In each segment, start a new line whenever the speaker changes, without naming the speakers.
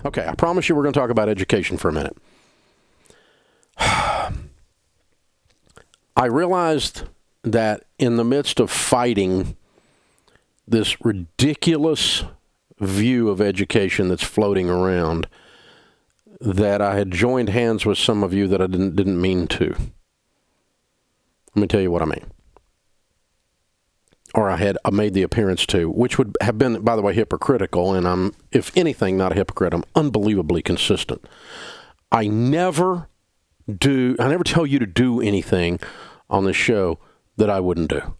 Okay, I promise you we're going to talk about education for a minute. I realized that in the midst of fighting this ridiculous view of education that's floating around, that I had joined hands with some of you that I didn't mean to. Let me tell you what I mean. Or I made the appearance to, which would have been, by the way, hypocritical, and I'm, if anything, not a hypocrite. I'm unbelievably consistent. I never tell you to do anything on this show that I wouldn't do,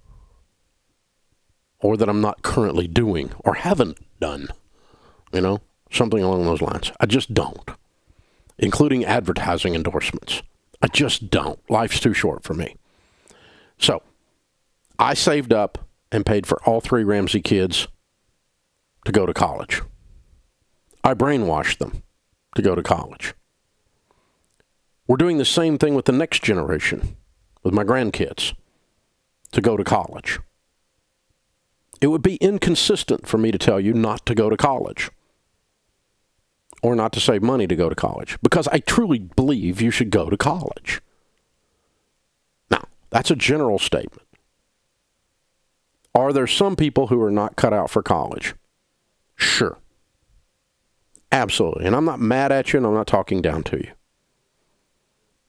or that I'm not currently doing, or haven't done, something along those lines. I just don't, including advertising endorsements. I just don't. Life's too short for me. So I saved up and paid for all 3 Ramsey kids to go to college. I brainwashed them to go to college. We're doing the same thing with the next generation, with my grandkids, to go to college. It would be inconsistent for me to tell you not to go to college or not to save money to go to college, because I truly believe you should go to college. Now, that's a general statement. Are there some people who are not cut out for college? Sure. Absolutely. And I'm not mad at you, and I'm not talking down to you.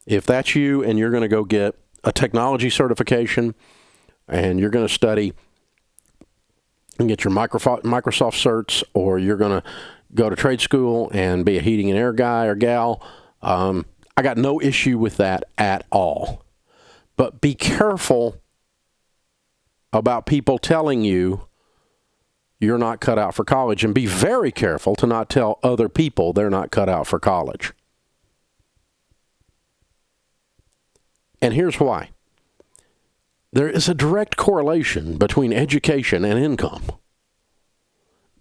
If that's you and you're going to go get a technology certification and you're going to study and get your Microsoft certs, or you're going to go to trade school and be a heating and air guy or gal, I got no issue with that at all. But be careful about people telling you you're not cut out for college, and be very careful to not tell other people they're not cut out for college. And here's why. There is a direct correlation between education and income.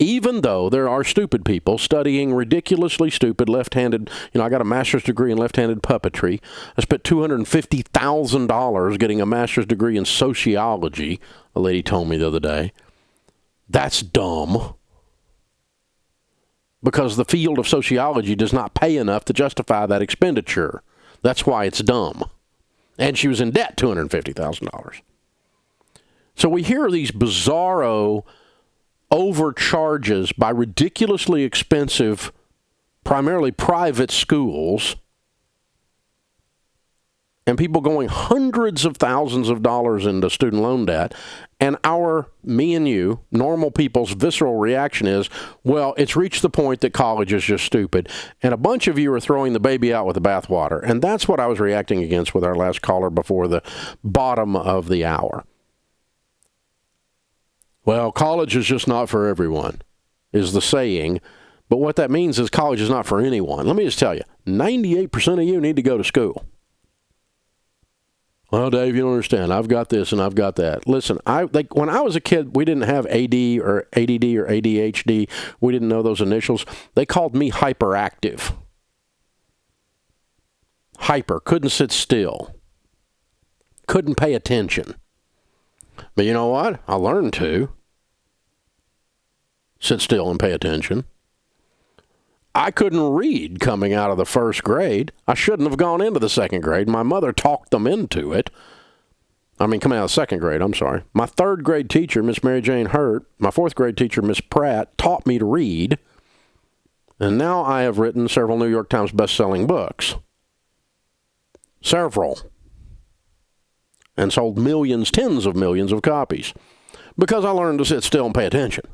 Even though there are stupid people studying ridiculously stupid left-handed, I got a master's degree in left-handed puppetry. I spent $250,000 getting a master's degree in sociology, a lady told me the other day. That's dumb. Because the field of sociology does not pay enough to justify that expenditure. That's why it's dumb. And she was in debt $250,000. So we hear these bizarro overcharges by ridiculously expensive, primarily private schools, and people going hundreds of thousands of dollars into student loan debt, and me and you, normal people's visceral reaction is, well, it's reached the point that college is just stupid, and a bunch of you are throwing the baby out with the bathwater. And that's what I was reacting against with our last caller before the bottom of the hour. Well, college is just not for everyone, is the saying. But what that means is college is not for anyone. Let me just tell you, 98% of you need to go to school. Well, Dave, you don't understand. I've got this and I've got that. Listen, when I was a kid, we didn't have AD or ADD or ADHD. We didn't know those initials. They called me hyperactive. Hyper, couldn't sit still. Couldn't pay attention. But you know what? I learned to sit still and pay attention. I couldn't read coming out of the first grade. I shouldn't have gone into the second grade. My mother talked them into it. Coming out of the second grade, I'm sorry. My third grade teacher, Miss Mary Jane Hurt, my fourth grade teacher, Miss Pratt, taught me to read. And now I have written several New York Times best-selling books. Several. And sold millions, tens of millions of copies. Because I learned to sit still and pay attention.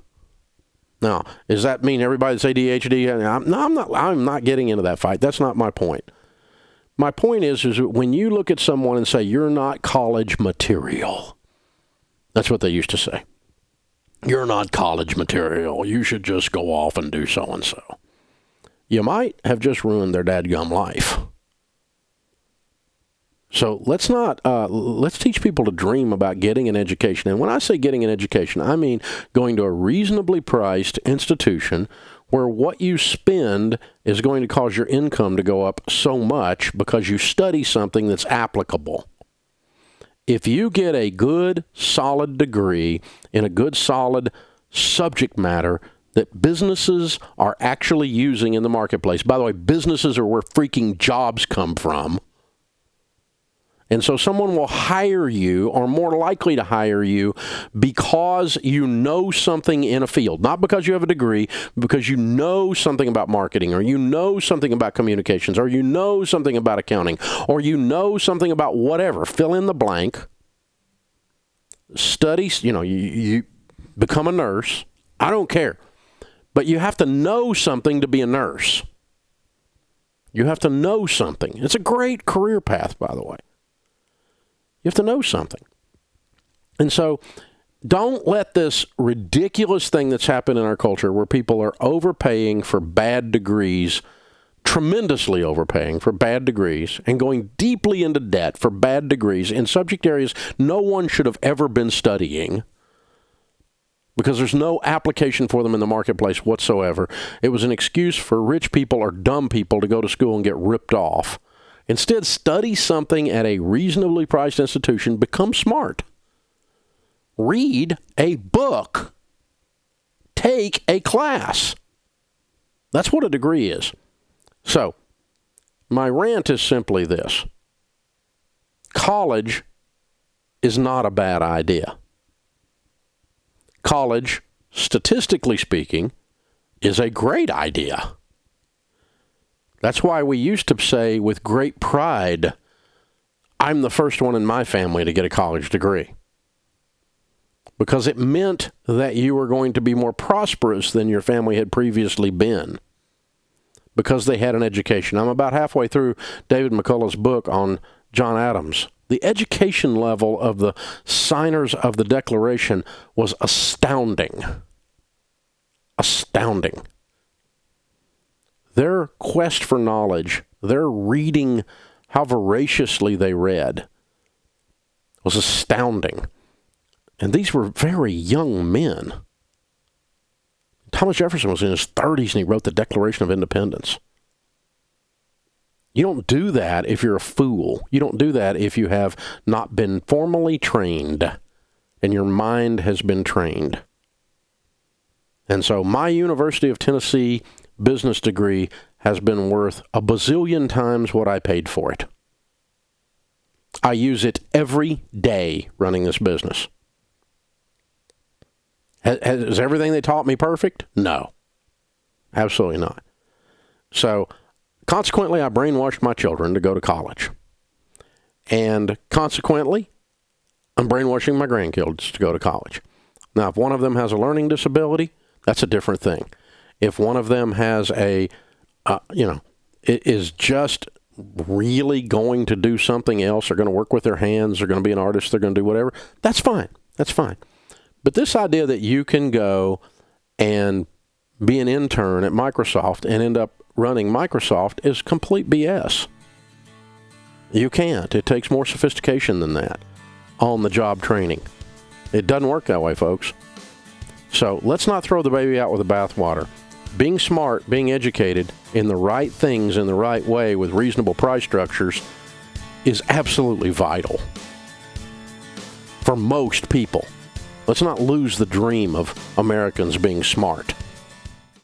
Now, does that mean everybody that's ADHD? I'm not getting into that fight. That's not my point. My point is when you look at someone and say, you're not college material. That's what they used to say. You're not college material. You should just go off and do so-and-so. You might have just ruined their dadgum life. So let's teach people to dream about getting an education. And when I say getting an education, I mean going to a reasonably priced institution where what you spend is going to cause your income to go up so much because you study something that's applicable. If you get a good, solid degree in a good, solid subject matter that businesses are actually using in the marketplace. By the way, businesses are where freaking jobs come from. And so someone will hire you, or more likely to hire you, because you know something in a field. Not because you have a degree, because you know something about marketing, or you know something about communications, or you know something about accounting, or you know something about whatever. Fill in the blank. Studies, you become a nurse. I don't care. But you have to know something to be a nurse. You have to know something. It's a great career path, by the way. You have to know something. And so don't let this ridiculous thing that's happened in our culture where people are overpaying for bad degrees, tremendously overpaying for bad degrees, and going deeply into debt for bad degrees in subject areas no one should have ever been studying, because there's no application for them in the marketplace whatsoever. It was an excuse for rich people or dumb people to go to school and get ripped off. Instead, study something at a reasonably priced institution. Become smart. Read a book. Take a class. That's what a degree is. So, my rant is simply this. College is not a bad idea. College, statistically speaking, is a great idea. That's why we used to say with great pride, I'm the first one in my family to get a college degree. Because it meant that you were going to be more prosperous than your family had previously been. Because they had an education. I'm about halfway through David McCullough's book on John Adams. The education level of the signers of the Declaration was astounding. Astounding. Their quest for knowledge, their reading, how voraciously they read, was astounding. And these were very young men. Thomas Jefferson was in his 30s and he wrote the Declaration of Independence. You don't do that if you're a fool. You don't do that if you have not been formally trained and your mind has been trained. And so my University of Tennessee business degree has been worth a bazillion times what I paid for it. I use it every day running this business. Is everything they taught me perfect? No. Absolutely not. So, consequently, I brainwashed my children to go to college. And consequently, I'm brainwashing my grandkids to go to college. Now, if one of them has a learning disability, that's a different thing. If one of them has it is just really going to do something else, they're going to work with their hands, they're going to be an artist, they're going to do whatever, that's fine. That's fine. But this idea that you can go and be an intern at Microsoft and end up running Microsoft is complete BS. You can't. It takes more sophistication than that on-the-job training. It doesn't work that way, folks. So let's not throw the baby out with the bathwater. Being smart, being educated in the right things in the right way with reasonable price structures is absolutely vital for most people. Let's not lose the dream of Americans being smart.